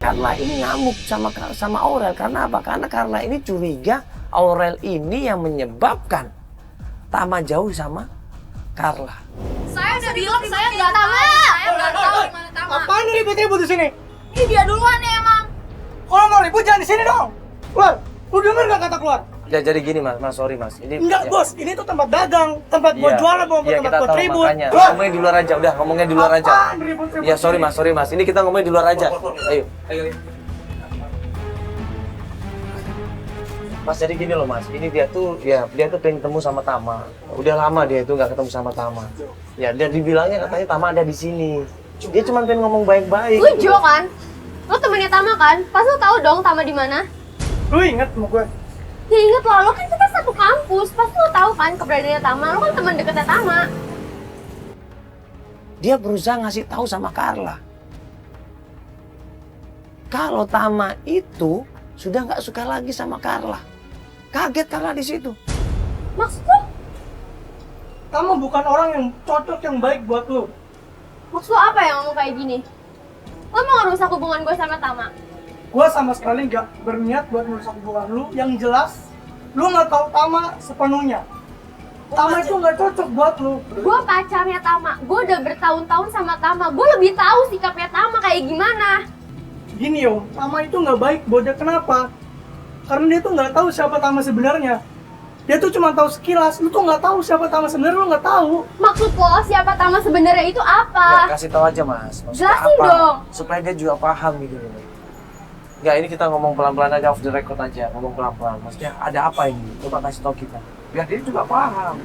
Carla ini ngamuk sama Aurel. Karena apa? Karena Carla ini curiga Aurel ini yang menyebabkan Tama jauh sama Carla. Saya udah bilang saya nggak tahu. Saya nggak tahu di mana Tama. Apaan ribut-ribut di sini? Ini dia duluan ya emang. Kalau mau ribut jangan di sini dong. Keluar. Lu denger nggak kata keluar? Ya jadi gini mas, sorry mas. Ini Enggak ya. Bos, ini tuh tempat dagang, tempat buat jualan, bukan tempat kita buat tahu ribut. makanya. Keluar. Ngomongnya di luar aja, udah ngomongnya di luar aja. Apaan ribut-ribut Ya di sorry sini? mas. Ini kita ngomongnya di luar aja. Ayo. Mas jadi gini loh mas, ini dia tuh pengen ketemu sama Tama. Udah lama dia itu nggak ketemu sama Tama. Ya dia dibilangnya katanya Tama ada di sini. Dia cuma pengen ngomong baik-baik. Lu Jo kan? Lu temennya Tama kan? Pasti lu tahu dong Tama di mana? Lu inget sama gue? Ya inget lah, lo kan kita satu kampus. Pasti lu tahu kan keberadaannya Tama. Lo kan teman dekatnya Tama. Dia berusaha ngasih tahu sama Carla. Kalau Tama itu sudah nggak suka lagi sama Carla. Kaget Carla di situ. Maksud lu? Kamu bukan orang yang cocok, yang baik buat lu. Maksud lu apa yang ngomong kayak gini? Lo mau ngerusak hubungan gue sama Tama? Gue sama sekali nggak berniat buat merusak hubungan lu. Yang jelas, lu nggak tahu Tama sepenuhnya. Tama itu nggak cocok buat lu. Gue pacarnya Tama. Gue udah bertahun-tahun sama Tama. Gue lebih tahu sikapnya Tama kayak gimana. Gini Yo, Tama itu nggak baik buat dia. Kenapa? Karena dia tuh nggak tahu siapa Tama sebenarnya. Dia tuh cuma tahu sekilas. Lu tuh nggak tahu siapa Tama sebenarnya, lu nggak tahu. Maksud lo siapa Tama sebenarnya itu Ya, apa? kasih tahu aja mas. Maksudnya Jelasin apa? dong. Supaya dia juga paham gitu loh. Enggak, ini kita ngomong pelan-pelan aja, off the record aja. Ngomong pelan-pelan. Maksudnya ada apa ini? Coba kasih tahu kita. Biar dia juga paham.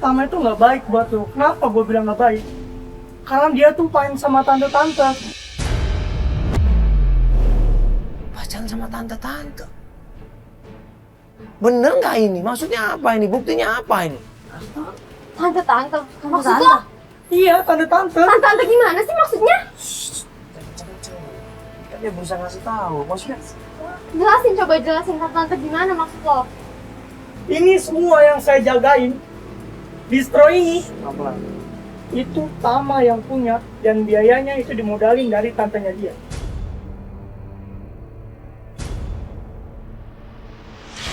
Tama itu nggak baik buat lu. Kenapa gue bilang nggak baik? Karena dia tuh main sama tante-tante. Pacaran sama tante-tante. Bener nggak ini? Maksudnya apa ini? Buktinya apa ini? Tante-tante. Maksud lo? Iya, tante-tante. Tante-tante gimana sih maksudnya? Kan dia berusaha ngasih tahu. Maksudnya Jelasin, coba jelasin tante-tante gimana maksud lo? Ini semua yang saya jagain, distro ini, pelan-pelan. itu Tama yang punya, dan biayanya itu dimodalin dari tantenya dia.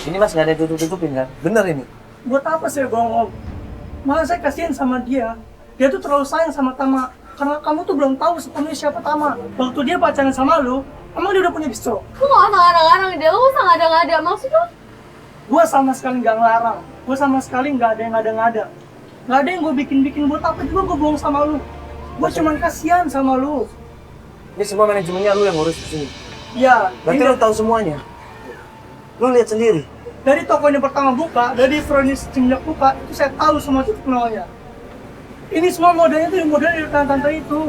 Ini mas nggak ada tutup-tutupin kan? Bener ini? Buat apa saya bohong? Malah saya kasihan sama dia. Dia tuh terlalu sayang sama Tama. Karena kamu tuh belum tahu sepenuhnya siapa Tama. Waktu dia pacaran sama lu, emang dia udah punya distro? Lu gak usah ngarang-ngarang deh, lu usah ngada-ngada. Maksud lo? Gua sama sekali nggak ngelarang. Gua sama sekali nggak ada yang ngada-ngada. Nggak ada yang gue bikin-bikin. Buat apa juga gue bohong sama lu? Gua cuman kasihan sama lu. Ini semua manajemennya lu yang ngurus di sini. Ya, Berarti ini lu tahu semuanya. Lu lihat sendiri. dari toko ini pertama buka, dari distro ini semenjak buka, itu saya tahu semua titik nolnya. Ini semua modalnya itu modal dari tante-tante itu.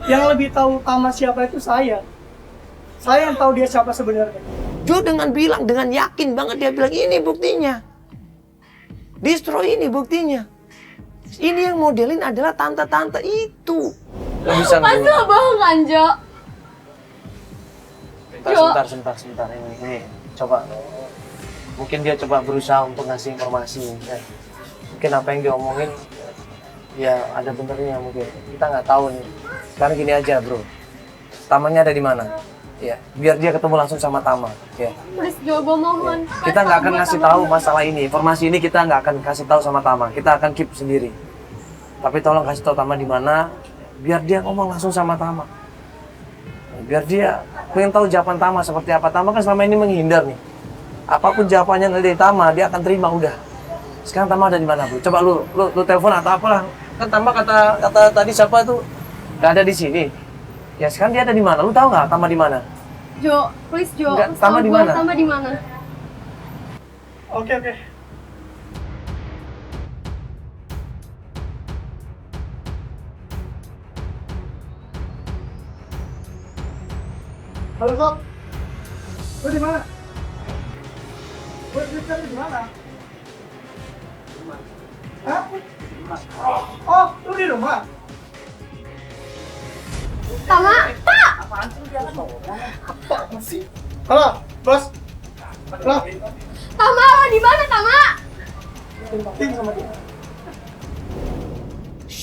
Yang lebih tahu Tama siapa itu saya. Saya yang tahu dia siapa sebenarnya. Jo dengan yakin banget dia bilang ini buktinya. Distro ini buktinya. Ini yang modelin adalah tante-tante itu. Gak bisa Pasti lo bohong kan, Jo? Sebentar. Ini coba. Mungkin dia coba berusaha untuk ngasih informasi. Ya. Mungkin apa yang dia omongin ya ada benernya mungkin. Kita nggak tahu nih. Sekarang gini aja bro. Tamanya ada di mana? Ya, biar dia ketemu langsung sama Tama. Ya. Please Jo, gue mohon. Kita nggak akan ngasih tahu masalah ini. Informasi ini kita nggak akan kasih tahu sama Tama. Kita akan keep sendiri. Tapi tolong kasih tahu Tama di mana. Biar dia ngomong langsung sama Tama. Biar dia pengen tahu jawaban Tama seperti apa. Tama kan selama ini menghindar nih. Apapun jawabannya dari Tama, dia akan terima udah. Sekarang Tama ada di mana, Bro? Coba lu telepon atau apalah. Kan Tama kata tadi siapa tuh? Gak ada di sini. Ya sekarang dia ada di mana? Lu tahu nggak Tama di mana? Jo, please Jo. Enggak, Kasih Tama tahu di gua, mana? Tama di mana? Oke. Halo Sob. Lu di mana? Di mana? Hah? Oh, lu di rumah? Tama, Pak! Apa sih? Halo, bos. Halo. Tama, lo di mana, Tama? Tim sama dia.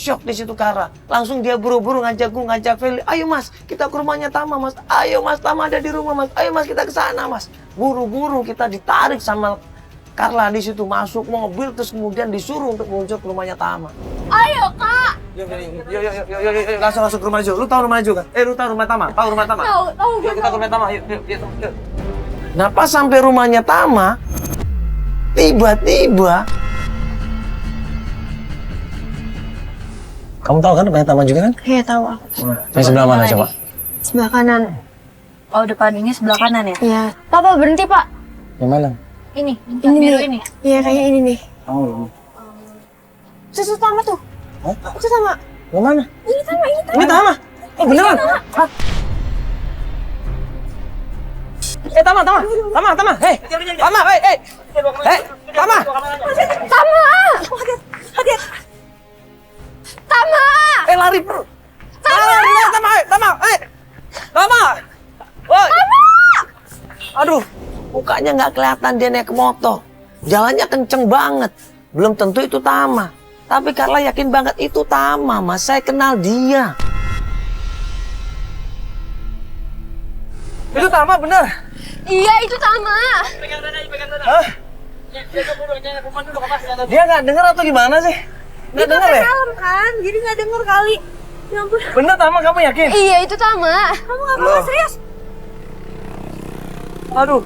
shock di situ Kara. Langsung dia buru-buru ngajak Feli. Ayo mas, kita ke rumahnya Tama mas. Ayo mas, Tama ada di rumah mas. Ayo mas, kita ke sana mas. Buru-buru kita ditarik sama Carla di situ, masuk mobil terus kemudian disuruh untuk meluncur ke rumahnya Tama. Ayo kak. Yuk, langsung ke rumah Jo. Lu tahu rumah Jo kan? Lu tahu rumah Tama? Tahu rumah Tama? Tahu. Yuk kita ke rumah Tama. Yuk. Nah pas sampai rumahnya Tama, tiba-tiba kamu tahu kan rumahnya Tama juga kan? Iya tahu aku. Yang sebelah mana coba? Sebelah kanan. Oh depan ini sebelah kanan ya? Iya. Papa berhenti pak. Yang mana? Ini Ini biru nih. ini. Iya kayaknya ini nih. Oh, Susu Tama tuh. oh. Itu Tama. Yang mana? Ini Tama. Ini Tama? Oh beneran? Tama. Hei, Tama, hei. Tama. Tama. Tama. Lari bro. Tama. Woi. Aduh, mukanya nggak kelihatan dia naik motor. Jalannya kenceng banget. Belum tentu itu Tama. Tapi Carla yakin banget itu Tama, mas. Saya kenal dia. Itu Tama bener? Iya itu Tama. Hah? Dia nggak denger atau gimana sih? Nggak denger ya? Malam kan, jadi nggak denger kali. Ya ampun. Bener Tama, kamu yakin? Iya itu Tama. Kamu nggak apa-apa serius? Aduh.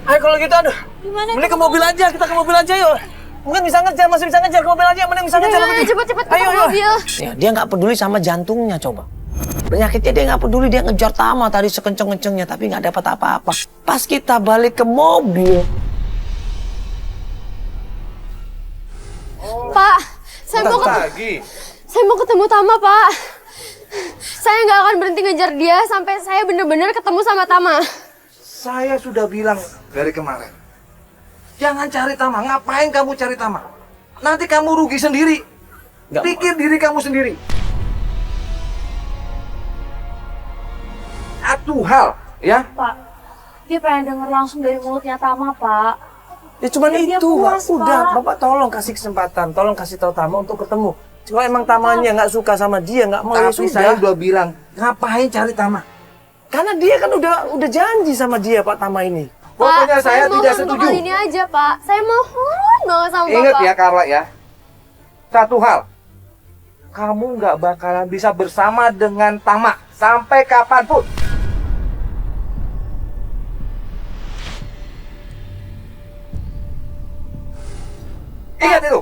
Ayo kalau gitu aduh. Gimana? Mending ke mobil aja, kita ke mobil aja yuk. Mungkin bisa ngejar, masih bisa ngejar ke mobil aja, mending bisa ngejar. Ayo cepet Ayo, ke mobil. Ya, dia nggak peduli sama jantungnya coba. Penyakitnya dia nggak peduli, dia ngejar Tama tadi sekenceng-kencengnya tapi nggak dapat apa-apa. Pas kita balik ke mobil. Pak, saya mau ketemu Tama Pak. Saya nggak akan berhenti ngejar dia sampai saya bener-bener ketemu sama Tama. Saya sudah bilang dari kemarin, jangan cari Tama. Ngapain kamu cari Tama? Nanti kamu rugi sendiri. Nggak Pikir diri kamu sendiri. Satu hal, ya. Pak, dia pengen denger langsung dari mulutnya Tama Pak. Ya cuman Dia itu, puas, udah. Pak. Bapak tolong kasih kesempatan, tolong kasih tahu Tama untuk ketemu. Kalau emang Tamanya nggak suka sama dia, nggak mau ya Tapi saya sudah. udah bilang, ngapain cari Tama? Karena dia kan udah janji sama dia Pak Tama ini. Pokoknya Pak, saya tidak mohon setuju. untuk kali ini aja Pak. Saya mohon banget sama Ingat Bapak. ya Carla ya, satu hal, kamu nggak bakalan bisa bersama dengan Tama sampai kapanpun. Ingat itu,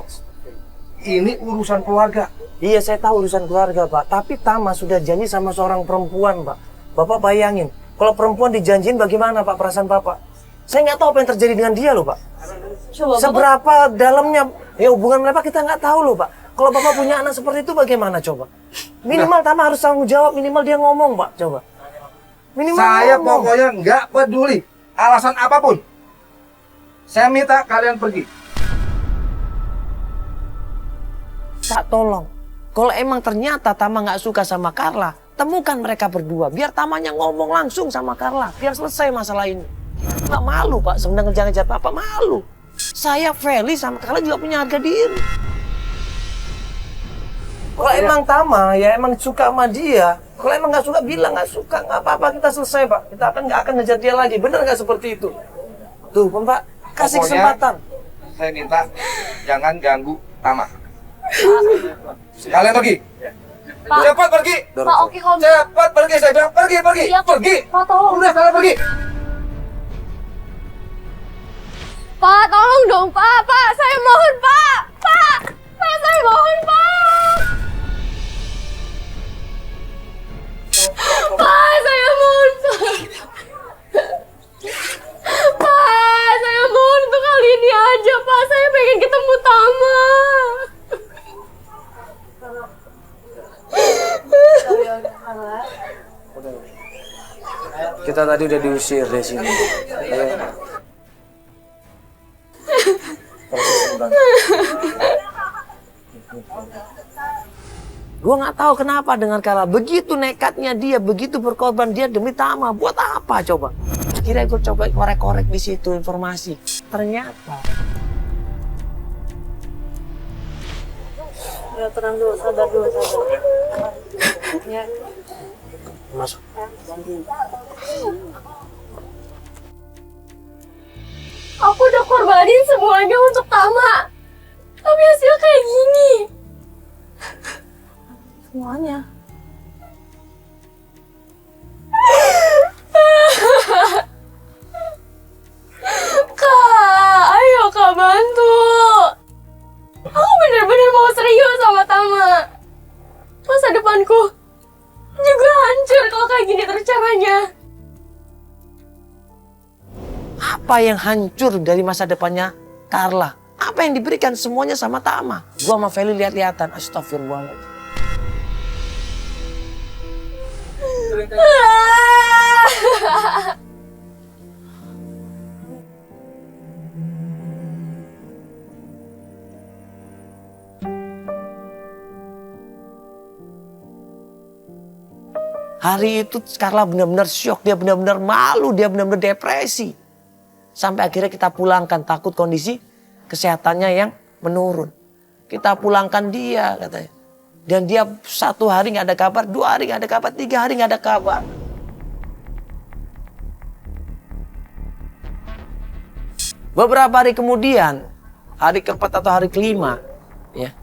ini urusan keluarga. Iya saya tahu urusan keluarga Pak, tapi Tama sudah janji sama seorang perempuan Pak. Bapak bayangin, kalau perempuan dijanjiin bagaimana Pak perasaan Bapak? Saya nggak tahu apa yang terjadi dengan dia loh Pak. Coba Seberapa dalamnya ya hubungan mereka kita nggak tahu loh Pak. Kalau Bapak punya anak seperti itu bagaimana coba? Minimal Tama harus tanggung jawab, minimal dia ngomong Pak, coba. Minimal Saya ngomong. pokoknya nggak peduli alasan apapun. Saya minta kalian pergi. Tak tolong. Kalau emang ternyata Tama nggak suka sama Carla, temukan mereka berdua. Biar Tamanya ngomong langsung sama Carla. Biar selesai masalah ini. Nggak malu Pak, sebenarnya ngejar-ngejar Bapak malu. Saya Feli sama Carla juga punya harga diri. Kalau emang Tama ya emang suka sama dia. Kalau emang nggak suka bilang nggak suka, nggak apa-apa kita selesai Pak. Kita nggak akan ngejar dia lagi. Bener nggak seperti itu? Tuh Pak, kasih Pokoknya- kesempatan. Saya minta jangan ganggu Tama. Kalian pergi. Pak. Cepat pergi. Pak, oke kalau Cepat pergi, saya bilang pergi. Iya, Pergi. Pak, tolong. Udah kalian pergi. Pak, tolong dong Pak. Pak, saya mohon Pak. Pak, saya mohon Pak. Pak, saya mohon Pak. Pak, saya mohon untuk kali ini aja Pak. Saya pengen ketemu Tama. Kita tadi udah diusir dari sini. Ayo. Gua nggak tahu kenapa dengan Carla begitu nekatnya dia, begitu berkorban dia demi Tama. Buat apa coba? Akhirnya gue coba korek-korek di situ informasi. Ternyata Ya tenang dulu, sabar dulu, sabar. Ya. Masuk. Aku udah korbanin semuanya untuk Tama. Tapi hasil kayak gini. Semuanya. Kak, ayo Kak bantu. Aku bener-bener mau serius sama Tama. Masa depanku juga hancur kalau kayak gini terus caranya. Apa yang hancur dari masa depannya Carla? Apa yang diberikan semuanya sama Tama? Gua sama Feli lihat-lihatan. Astagfirullahaladzim. Hari itu Carla benar-benar syok, dia benar-benar malu, dia benar-benar depresi. Sampai akhirnya kita pulangkan, takut kondisi kesehatannya yang menurun. Kita pulangkan dia katanya. Dan dia 1 hari nggak ada kabar, 2 hari nggak ada kabar, 3 hari nggak ada kabar. Beberapa hari kemudian, hari keempat atau hari kelima, ya,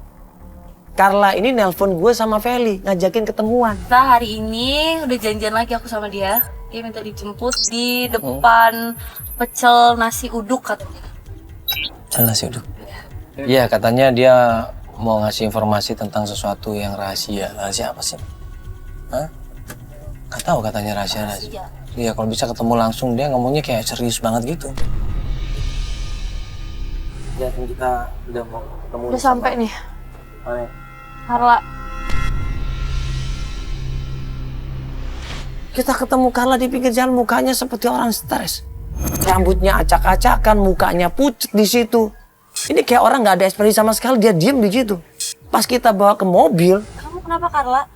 Carla ini nelpon gue sama Feli, ngajakin ketemuan. Nah, hari ini udah janjian lagi aku sama dia. Dia minta dijemput di depan pecel nasi uduk katanya. Pecel nasi uduk? Iya, katanya dia mau ngasih informasi tentang sesuatu yang rahasia. Rahasia apa sih? Hah? Gak tahu katanya rahasia. Iya, kalau bisa ketemu langsung dia ngomongnya kayak serius banget gitu. Ya, kita udah mau ketemu. Udah sampai nih. Mana? Carla. Kita ketemu Carla di pinggir jalan, mukanya seperti orang stres. Rambutnya acak-acakan, mukanya pucat di situ. Ini kayak orang nggak ada ekspresi sama sekali, dia diem di situ. Pas kita bawa ke mobil. Kamu kenapa, Carla?